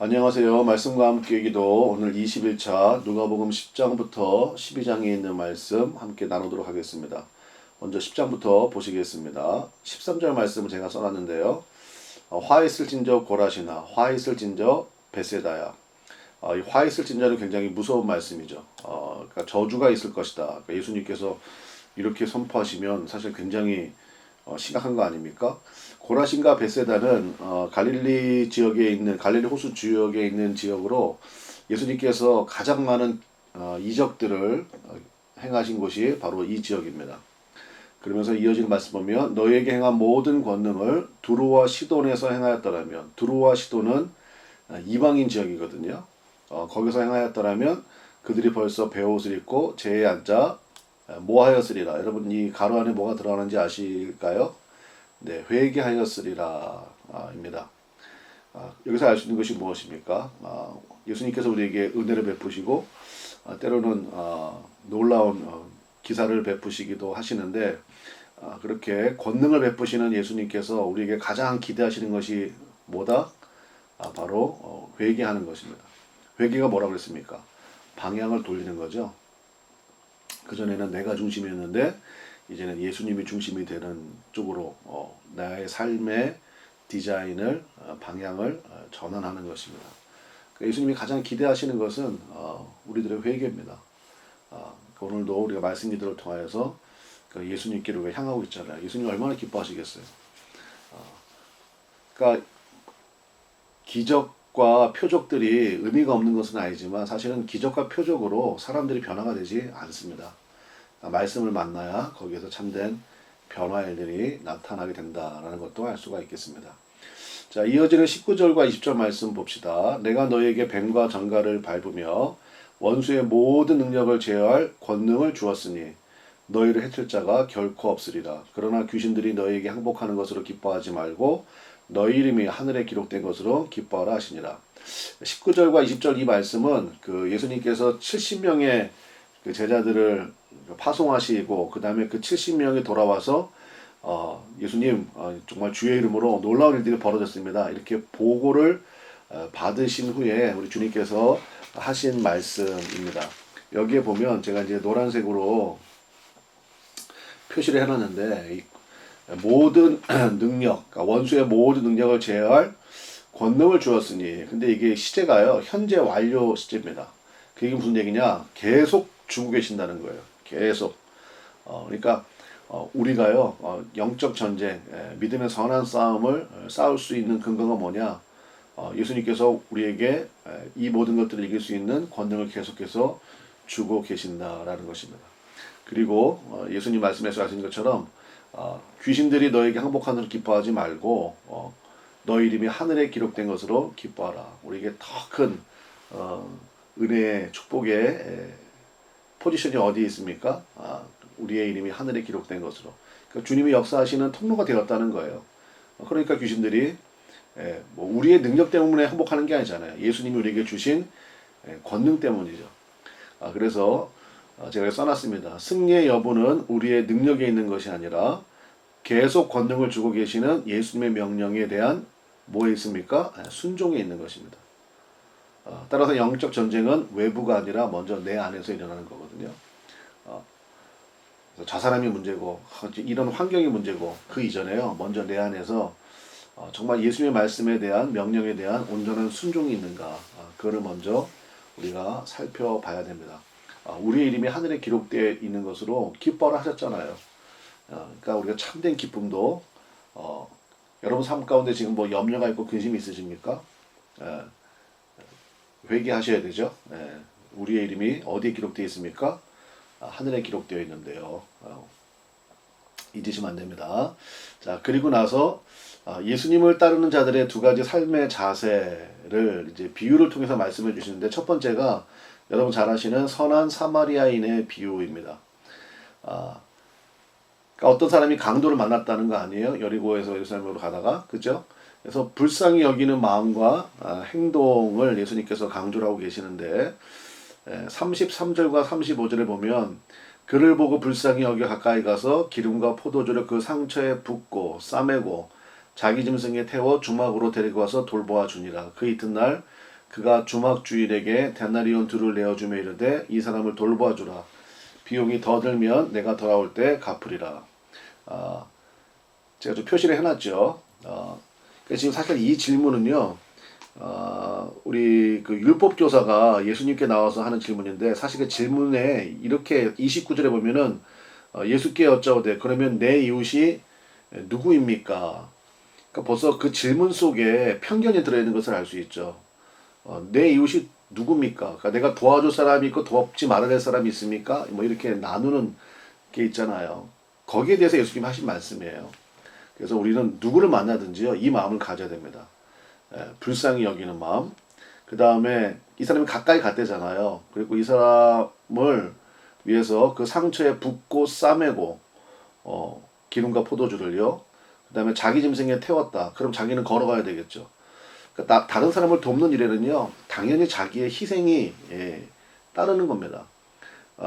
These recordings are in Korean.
안녕하세요. 말씀과 함께 기도 오늘 21차 누가복음 10장부터 12장에 있는 말씀 함께 나누도록 하겠습니다. 먼저 10장부터 보시겠습니다. 13절 말씀을 제가 써놨는데요. 화 있을진저 고라시나 화 있을진저 베세다야. 이 화 있을진저는 굉장히 무서운 말씀이죠. 그러니까 저주가 있을 것이다. 그러니까 예수님께서 이렇게 선포하시면 사실 굉장히 심각한 거 아닙니까? 고라신과 베세다는 갈릴리 지역에 있는 갈릴리 호수 지역에 있는 지역으로 예수님께서 가장 많은 이적들을 행하신 곳이 바로 이 지역입니다. 그러면서 이어지는 말씀 보면 너희에게 행한 모든 권능을 두로와 시돈에서 행하였더라면, 두로와 시돈은 이방인 지역이거든요. 거기서 행하였더라면 그들이 벌써 베옷을 입고 제에 앉아 뭐 하였으리라. 여러분 이 가로 안에 뭐가 들어가는지 아실까요? 네, 회개하였으리라 입니다. 여기서 알 수 있는 것이 무엇입니까? 예수님께서 우리에게 은혜를 베푸시고 때로는 놀라운 기사를 베푸시기도 하시는데 그렇게 권능을 베푸시는 예수님께서 우리에게 가장 기대하시는 것이 뭐다? 바로 회개하는 것입니다. 회개가 뭐라고 그랬습니까? 방향을 돌리는 거죠. 그전에는 내가 중심이었는데 이제는 예수님이 중심이 되는 쪽으로 나의 삶의 디자인을 방향을 전환하는 것입니다. 그러니까 예수님이 가장 기대하시는 것은 우리들의 회개입니다. 오늘도 우리가 말씀 기도를 통하여서 그 예수님께로 향하고 있잖아요. 예수님 얼마나 기뻐하시겠어요. 그러니까 기적과 표적들이 의미가 없는 것은 아니지만 사실은 기적과 표적으로 사람들이 변화가 되지 않습니다. 말씀을 만나야 거기에서 참된 변화의 일들이 나타나게 된다라는 것도 알 수가 있겠습니다. 자, 이어지는 19절과 20절 말씀 봅시다. 내가 너에게 뱀과 정갈을 밟으며 원수의 모든 능력을 제어할 권능을 주었으니 너희를 해칠 자가 결코 없으리라. 그러나 귀신들이 너희에게 항복하는 것으로 기뻐하지 말고 너희 이름이 하늘에 기록된 것으로 기뻐하라 하시니라. 19절과 20절 이 말씀은 그 예수님께서 70명의 그 제자들을 파송하시고 그 다음에 그 70명이 돌아와서 예수님 정말 주의 이름으로 놀라운 일들이 벌어졌습니다. 이렇게 보고를 받으신 후에 우리 주님께서 하신 말씀입니다. 여기에 보면 제가 이제 노란색으로 표시를 해놨는데 모든 능력, 그러니까 원수의 모든 능력을 제어할 권능을 주었으니, 근데 이게 시제가요 현재 완료 시제입니다. 그게 무슨 얘기냐? 계속 주고 계신다는 거예요. 계속. 그러니까 우리가요 영적 전쟁, 믿음의 선한 싸움을 싸울 수 있는 근거가 뭐냐? 예수님께서 우리에게 이 모든 것들을 이길 수 있는 권능을 계속해서 주고 계신다라는 것입니다. 그리고 예수님 말씀에서 하신 것처럼 귀신들이 너에게 항복하는 것을 기뻐하지 말고 너희 이름이 하늘에 기록된 것으로 기뻐하라. 우리에게 더 큰 은혜의 축복의 포지션이 어디에 있습니까? 우리의 이름이 하늘에 기록된 것으로. 그러니까 주님이 역사하시는 통로가 되었다는 거예요. 그러니까 귀신들이 뭐 우리의 능력 때문에 항복하는 게 아니잖아요. 예수님이 우리에게 주신 권능 때문이죠. 그래서 제가 써놨습니다. 승리의 여부는 우리의 능력에 있는 것이 아니라 계속 권능을 주고 계시는 예수님의 명령에 대한 뭐에 있습니까? 순종에 있는 것입니다. 따라서 영적 전쟁은 외부가 아니라 먼저 내 안에서 일어나는 거거든요. 저 사람이 문제고 이런 환경이 문제고 그 이전에요. 먼저 내 안에서 정말 예수님의 말씀에 대한 명령에 대한 온전한 순종이 있는가 그거를 먼저 우리가 살펴봐야 됩니다. 우리의 이름이 하늘에 기록되어 있는 것으로 기뻐라 하셨잖아요. 그러니까 우리가 참된 기쁨도 여러분 삶 가운데 지금 뭐 염려가 있고 근심이 있으십니까? 회개하셔야 되죠. 우리의 이름이 어디에 기록되어 있습니까? 하늘에 기록되어 있는데요. 잊으시면 안 됩니다. 자, 그리고 나서 예수님을 따르는 자들의 두 가지 삶의 자세를 이제 비유를 통해서 말씀해 주시는데 첫 번째가 여러분 잘 아시는 선한 사마리아인의 비유입니다. 그러니까 어떤 사람이 강도를 만났다는 거 아니에요? 여리고에서 예루살렘으로 가다가, 그죠? 그래서 불쌍히 여기는 마음과 행동을 예수님께서 강조를 하고 계시는데 33절과 35절에 보면 그를 보고 불쌍히 여겨 가까이 가서 기름과 포도주를 그 상처에 붓고 싸매고 자기 짐승에 태워 주막으로 데리고 와서 돌보아 주니라. 그 이튿날 그가 주막 주일에게 데나리온 둘을 내어주며 이르되 이 사람을 돌보아주라. 비용이 더 들면 내가 돌아올 때 갚으리라. 아, 제가 좀 표시를 해놨죠. 그러니까 지금 사실 이 질문은요, 우리 그 율법교사가 예수님께 나와서 하는 질문인데, 사실 그 질문에 이렇게 29절에 보면은 예수께 여짜오되 그러면 내 이웃이 누구입니까? 그러니까 벌써 그 질문 속에 편견이 들어있는 것을 알 수 있죠. 내 이웃이 누굽니까? 그러니까 내가 도와줄 사람이 있고 돕지 말아야 될 사람이 있습니까? 뭐 이렇게 나누는 게 있잖아요. 거기에 대해서 예수님이 하신 말씀이에요. 그래서 우리는 누구를 만나든지요, 이 마음을 가져야 됩니다. 불쌍히 여기는 마음. 그 다음에 이 사람이 가까이 갔대잖아요. 그리고 이 사람을 위해서 그 상처에 붓고 싸매고 기름과 포도주를요. 그 다음에 자기 짐승에 태웠다. 그럼 자기는 걸어가야 되겠죠. 그러니까 다른 사람을 돕는 일에는요, 당연히 자기의 희생이 따르는 겁니다.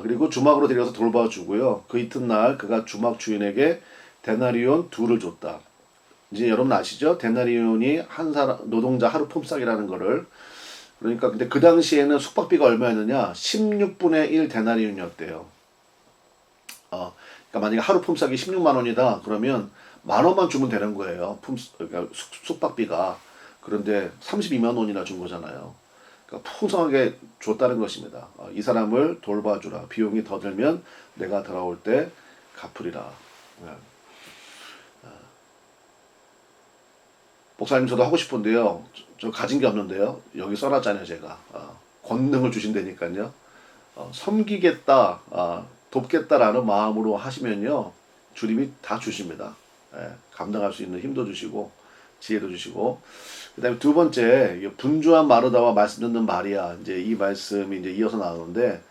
그리고 주막으로 데려가서 돌봐주고요. 그 이튿날 그가 주막 주인에게 데나리온 둘을 줬다. 이제 여러분 아시죠? 데나리온이 한 사람 노동자 하루 품삯이라는 거를. 그러니까 근데 그 당시에는 숙박비가 얼마였느냐? 16분의 1 데나리온이었대요. 그러니까 만약에 하루 품삯이 16만 원이다. 그러면 만 원만 주면 되는 거예요. 그러니까 숙박비가. 그런데 32만 원이나 준 거잖아요. 그러니까 풍성하게 줬다는 것입니다. 이 사람을 돌봐주라. 비용이 더 들면 내가 돌아올 때 갚으리라. 목사님 저도 하고 싶은데요. 저 가진 게 없는데요. 여기 써놨잖아요, 제가. 권능을 주신다니까요. 섬기겠다, 돕겠다라는 마음으로 하시면요, 주님이 다 주십니다. 감당할 수 있는 힘도 주시고 지혜도 주시고. 그다음에 두 번째, 분주한 마르다와 말씀 듣는 마리아. 이제 이 말씀이 이제 이어서 나오는데,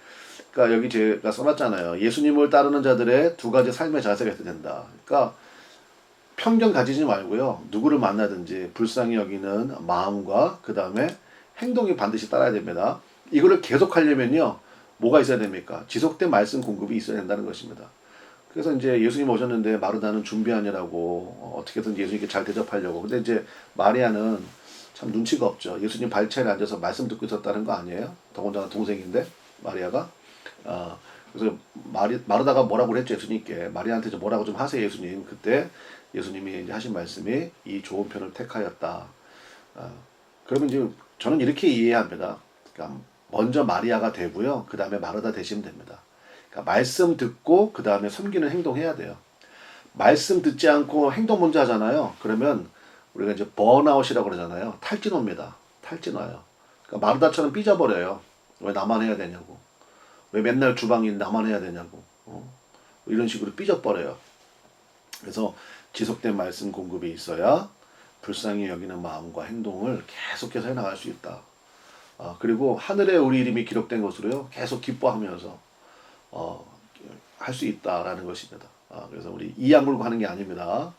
그러니까 여기 제가 써놨잖아요. 예수님을 따르는 자들의 두 가지 삶의 자세가 있어야 된다. 그러니까 편견 가지지 말고요. 누구를 만나든지 불쌍히 여기는 마음과 그 다음에 행동이 반드시 따라야 됩니다. 이거를 계속 하려면요. 뭐가 있어야 됩니까? 지속된 말씀 공급이 있어야 된다는 것입니다. 그래서 이제 예수님 오셨는데 마르다는 준비하느라고 어떻게든 예수님께 잘 대접하려고. 근데 이제 마리아는 참 눈치가 없죠. 예수님 발차에 앉아서 말씀 듣고 있었다는 거 아니에요? 더군다나 동생인데 마리아가. 그래서 마르다가 뭐라고 그랬죠, 예수님께. 마리아한테 좀 뭐라고 좀 하세요, 예수님. 그때 예수님이 이제 하신 말씀이 이 좋은 편을 택하였다. 그러면 이제 저는 이렇게 이해합니다. 그러니까 먼저 마리아가 되고요. 그 다음에 마르다 되시면 됩니다. 그러니까 말씀 듣고 그 다음에 섬기는 행동해야 돼요. 말씀 듣지 않고 행동 먼저 하잖아요. 그러면 우리가 이제 번아웃이라고 그러잖아요. 탈진 옵니다. 탈진 와요. 그러니까 마르다처럼 삐져버려요. 왜 나만 해야 되냐고. 왜 맨날 주방일 나만 해야 되냐고. 이런 식으로 삐져버려요. 그래서 지속된 말씀 공급이 있어야 불쌍히 여기는 마음과 행동을 계속해서 해나갈 수 있다. 그리고 하늘에 우리 이름이 기록된 것으로요. 계속 기뻐하면서 할 수 있다라는 것입니다. 그래서 우리 이악 물고 하는 게 아닙니다.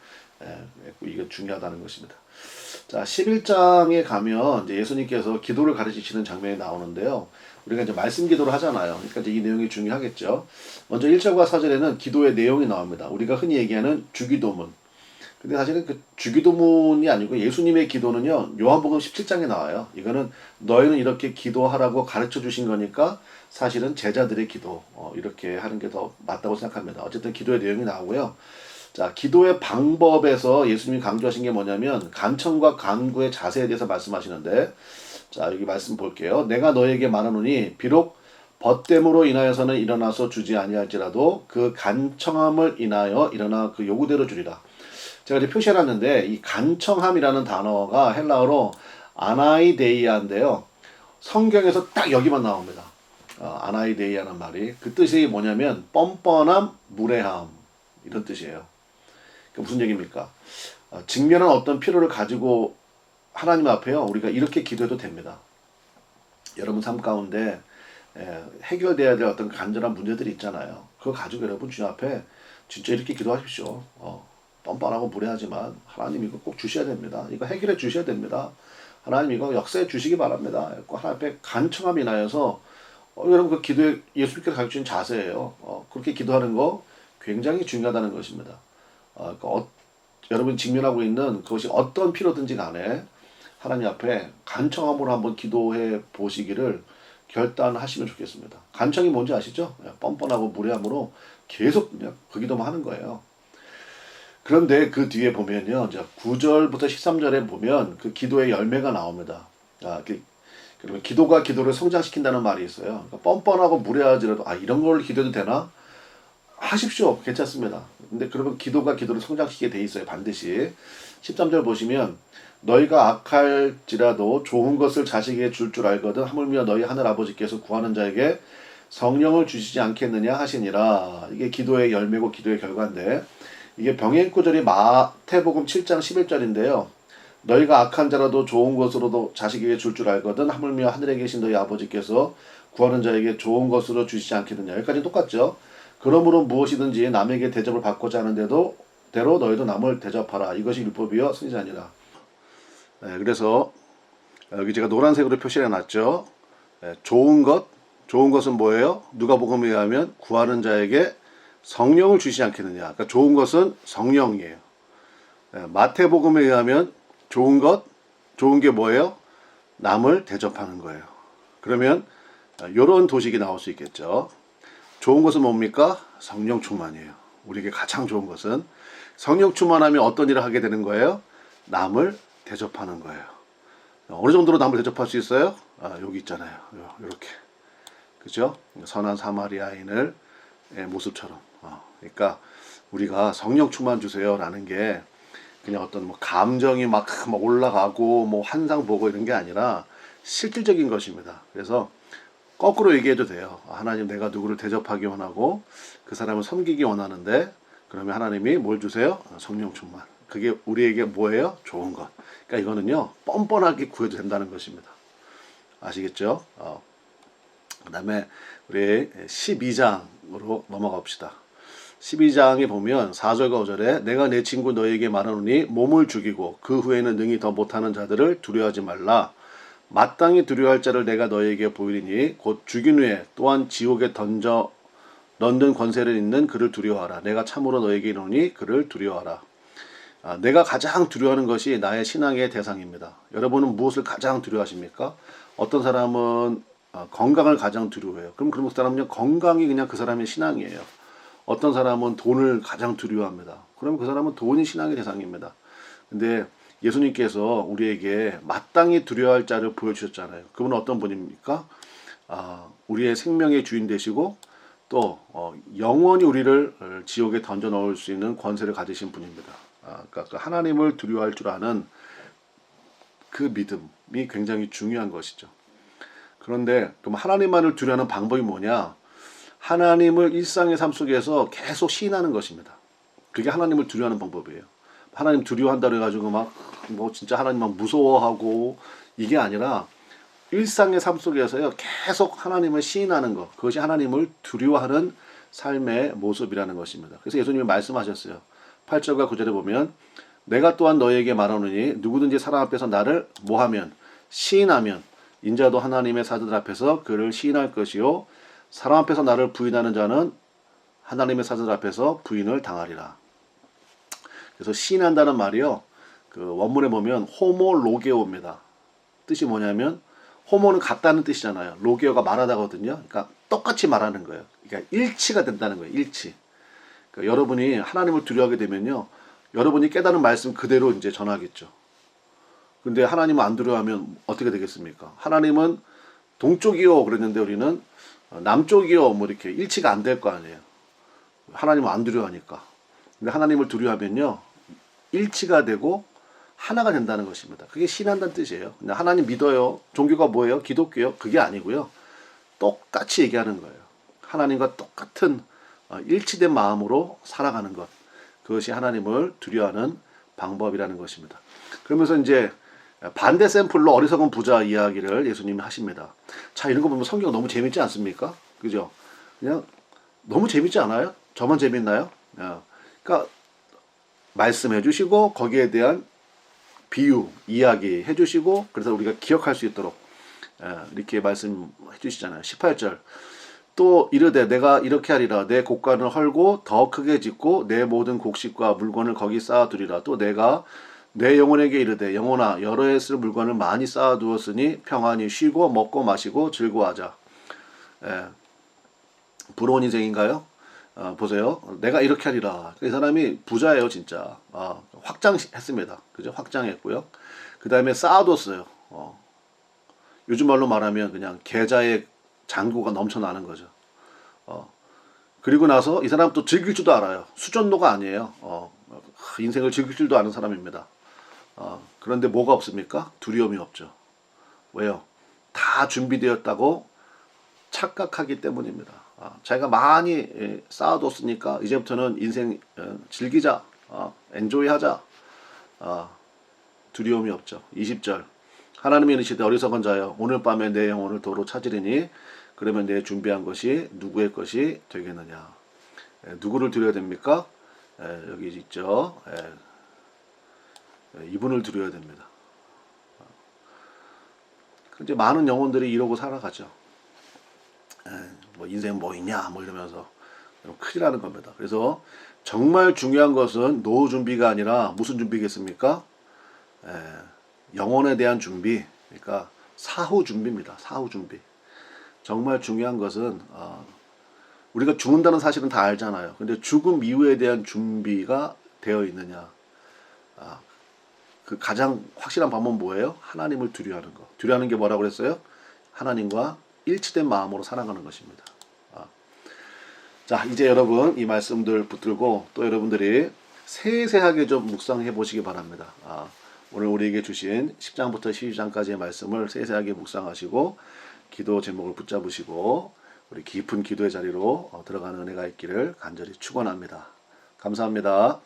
이게 중요하다는 것입니다. 자, 11장에 가면 이제 예수님께서 기도를 가르치시는 장면이 나오는데요. 우리가 이제 말씀 기도를 하잖아요. 그러니까 이제 이 내용이 중요하겠죠. 먼저 1절과 4절에는 기도의 내용이 나옵니다. 우리가 흔히 얘기하는 주기도문. 근데 사실은 그 주기도문이 아니고 예수님의 기도는요, 요한복음 17장에 나와요. 이거는 너희는 이렇게 기도하라고 가르쳐 주신 거니까 사실은 제자들의 기도, 이렇게 하는 게 더 맞다고 생각합니다. 어쨌든 기도의 내용이 나오고요. 자, 기도의 방법에서 예수님이 강조하신 게 뭐냐면 간청과 간구의 자세에 대해서 말씀하시는데, 자, 여기 말씀 볼게요. 내가 너에게 말하노니 비록 벗됨으로 인하여서는 일어나서 주지 아니할지라도 그 간청함을 인하여 일어나 그 요구대로 주리라. 제가 이제 표시해놨는데 이 간청함이라는 단어가 헬라어로 아나이데이아인데요. 성경에서 딱 여기만 나옵니다. 아나이데이아는 말이 그 뜻이 뭐냐면 뻔뻔함, 무례함 이런 뜻이에요. 그러니까 무슨 얘기입니까? 직면한 어떤 필요를 가지고 하나님 앞에요. 우리가 이렇게 기도해도 됩니다. 여러분 삶 가운데 해결돼야 될 어떤 간절한 문제들이 있잖아요. 그거 가지고 여러분 주님 앞에 진짜 이렇게 기도하십시오. 뻔뻔하고 무례하지만 하나님 이거 꼭 주셔야 됩니다. 이거 해결해 주셔야 됩니다. 하나님 이거 역사해 주시기 바랍니다. 하나님 앞에 간청함이 나여서 여러분 그 기도에 예수님께서 가르치신 자세예요. 그렇게 기도하는 거 굉장히 중요하다는 것입니다. 그러니까 여러분 직면하고 있는 그것이 어떤 필요든지 간에 하나님 앞에 간청함으로 한번 기도해 보시기를 결단하시면 좋겠습니다. 간청이 뭔지 아시죠? 뻔뻔하고 무례함으로 계속 그냥 그 기도만 하는 거예요. 그런데 그 뒤에 보면요, 이제 9절부터 13절에 보면 그 기도의 열매가 나옵니다. 그러면 기도가 기도를 성장시킨다는 말이 있어요. 그러니까 뻔뻔하고 무례하지라도 이런 걸 기도해도 되나? 하십시오. 괜찮습니다. 근데 그러면 기도가 기도를 성장시키게 돼 있어요. 반드시. 13절 보시면 너희가 악할지라도 좋은 것을 자식에게 줄 알거든 하물며 너희 하늘 아버지께서 구하는 자에게 성령을 주시지 않겠느냐 하시니라. 이게 기도의 열매고 기도의 결과인데 이게 병행 구절이 마태복음 7장 11절인데요. 너희가 악한 자라도 좋은 것으로도 자식에게 줄 알거든 하물며 하늘에 계신 너희 아버지께서 구하는 자에게 좋은 것으로 주시지 않겠느냐. 여기까지 똑같죠. 그러므로 무엇이든지 남에게 대접을 받고자 하는데도 대로 너희도 남을 대접하라. 이것이 율법이요 선지자니라. 네, 그래서 여기 제가 노란색으로 표시해 놨죠. 네, 좋은 것은 뭐예요? 누가복음에 의하면 구하는 자에게 성령을 주시지 않겠느냐. 그러니까 좋은 것은 성령이에요. 네, 마태복음에 의하면 좋은 게 뭐예요? 남을 대접하는 거예요. 그러면 이런 도식이 나올 수 있겠죠. 좋은 것은 뭡니까? 성령 충만이에요. 우리에게 가장 좋은 것은 성령 충만하면 어떤 일을 하게 되는 거예요? 남을 대접하는 거예요. 어느 정도로 남을 대접할 수 있어요? 여기 있잖아요. 이렇게. 그죠? 선한 사마리아인을 모습처럼. 그러니까 우리가 성령 충만 주세요라는 게 그냥 어떤 뭐 감정이 막 올라가고 뭐 환상 보고 이런 게 아니라 실질적인 것입니다. 그래서 거꾸로 얘기해도 돼요. 하나님, 내가 누구를 대접하기 원하고 그 사람을 섬기기 원하는데 그러면 하나님이 뭘 주세요? 성령 충만. 그게 우리에게 뭐예요? 좋은 것. 그러니까 이거는요, 뻔뻔하게 구해도 된다는 것입니다. 아시겠죠? 그 다음에 우리 12장으로 넘어가 봅시다. 12장에 보면 4절과 5절에 내가 내 친구 너에게 말하노니 몸을 죽이고 그 후에는 능히 더 못하는 자들을 두려워하지 말라. 마땅히 두려워할 자를 내가 너에게 보이리니 곧 죽인 후에 또한 지옥에 던져 넣는 권세를 있는 그를 두려워하라. 내가 참으로 너에게 이르노니 그를 두려워하라. 내가 가장 두려워하는 것이 나의 신앙의 대상입니다. 여러분은 무엇을 가장 두려워하십니까? 어떤 사람은 건강을 가장 두려워해요. 그럼 그 사람은 건강이 그냥 그 사람의 신앙이에요. 어떤 사람은 돈을 가장 두려워합니다. 그럼 그 사람은 돈이 신앙의 대상입니다. 근데 예수님께서 우리에게 마땅히 두려워할 자를 보여주셨잖아요. 그분은 어떤 분입니까? 우리의 생명의 주인 되시고 또 영원히 우리를 지옥에 던져 넣을 수 있는 권세를 가지신 분입니다. 그러니까 하나님을 두려워할 줄 아는 그 믿음이 굉장히 중요한 것이죠. 그런데 그럼 하나님만을 두려워하는 방법이 뭐냐? 하나님을 일상의 삶 속에서 계속 시인하는 것입니다. 그게 하나님을 두려워하는 방법이에요. 하나님 두려워한다고 해가지고 진짜 하나님 무서워하고 이게 아니라 일상의 삶 속에서요 계속 하나님을 시인하는 것, 그것이 하나님을 두려워하는 삶의 모습이라는 것입니다. 그래서 예수님이 말씀하셨어요. 8절과 9절에 보면 내가 또한 너에게 말하노니 누구든지 사람 앞에서 나를 뭐하면 시인하면 인자도 하나님의 사자들 앞에서 그를 시인할 것이요 사람 앞에서 나를 부인하는 자는 하나님의 사자들 앞에서 부인을 당하리라. 그래서 시인한다는 말이요, 그 원문에 보면 호모로게오입니다. 뜻이 뭐냐면 호모는 같다는 뜻이잖아요. 로게오가 말하다거든요. 그러니까 똑같이 말하는 거예요. 그러니까 일치가 된다는 거예요. 일치. 그러니까 여러분이 하나님을 두려워하게 되면요, 여러분이 깨달은 말씀 그대로 이제 전하겠죠. 근데 하나님을 안 두려워하면 어떻게 되겠습니까? 하나님은 동쪽이요 그랬는데 우리는 남쪽이요 뭐 이렇게 일치가 안 될 거 아니에요. 하나님을 안 두려워하니까. 근데 하나님을 두려워하면요 일치가 되고 하나가 된다는 것입니다. 그게 신한다는 뜻이에요. 근데 하나님 믿어요. 종교가 뭐예요? 기독교요? 그게 아니고요. 똑같이 얘기하는 거예요. 하나님과 똑같은 일치된 마음으로 살아가는 것. 그것이 하나님을 두려워하는 방법이라는 것입니다. 그러면서 이제 반대 샘플로 어리석은 부자 이야기를 예수님이 하십니다. 자, 이런 거 보면 성경 너무 재밌지 않습니까? 그죠? 그냥 너무 재밌지 않아요? 저만 재밌나요? 그러니까 말씀해 주시고 거기에 대한 비유, 이야기 해주시고 그래서 우리가 기억할 수 있도록 이렇게 말씀해 주시잖아요. 18절 또 이르되 내가 이렇게 하리라 내 곡간을 헐고 더 크게 짓고 내 모든 곡식과 물건을 거기 쌓아두리라 또 내가 내 영혼에게 이르되 영혼아 여러 해 쓸 물건을 많이 쌓아두었으니 평안히 쉬고 먹고 마시고 즐거워하자. 예, 부러운 인생인가요? 보세요. 내가 이렇게 하리라. 이 사람이 부자예요, 진짜. 확장했습니다. 그죠? 확장했고요. 그 다음에 쌓아뒀어요. 요즘 말로 말하면 그냥 계좌에 잔고가 넘쳐나는 거죠. 그리고 나서 이 사람 또 즐길 줄도 알아요. 수전노가 아니에요. 인생을 즐길 줄도 아는 사람입니다. 그런데 뭐가 없습니까? 두려움이 없죠. 왜요? 다 준비되었다고 착각하기 때문입니다. 자기가 많이 쌓아뒀으니까 이제부터는 인생 즐기자, 엔조이하자. 두려움이 없죠. 20절 하나님이 이르시되 어리석은 자여 오늘 밤에 내 영혼을 도로 찾으리니 그러면 내 준비한 것이 누구의 것이 되겠느냐. 누구를 드려야 됩니까? 여기 있죠. 이분을 드려야 됩니다. 이제 많은 영혼들이 이러고 살아가죠. 뭐 인생 뭐 있냐 뭐 이러면서 큰일 나는 겁니다. 그래서 정말 중요한 것은 노후 준비가 아니라 무슨 준비겠습니까? 영혼에 대한 준비, 그러니까 사후 준비입니다. 사후 준비. 정말 중요한 것은 우리가 죽는다는 사실은 다 알잖아요. 근데 죽음 이후에 대한 준비가 되어 있느냐. 그 가장 확실한 방법은 뭐예요? 하나님을 두려워하는 거. 두려워하는 게 뭐라고 그랬어요? 하나님과 일치된 마음으로 살아가는 것입니다. 자, 이제 여러분 이 말씀들 붙들고 또 여러분들이 세세하게 좀 묵상해 보시기 바랍니다. 오늘 우리에게 주신 10장부터 12장까지의 말씀을 세세하게 묵상하시고 기도 제목을 붙잡으시고 우리 깊은 기도의 자리로 들어가는 은혜가 있기를 간절히 축원합니다. 감사합니다.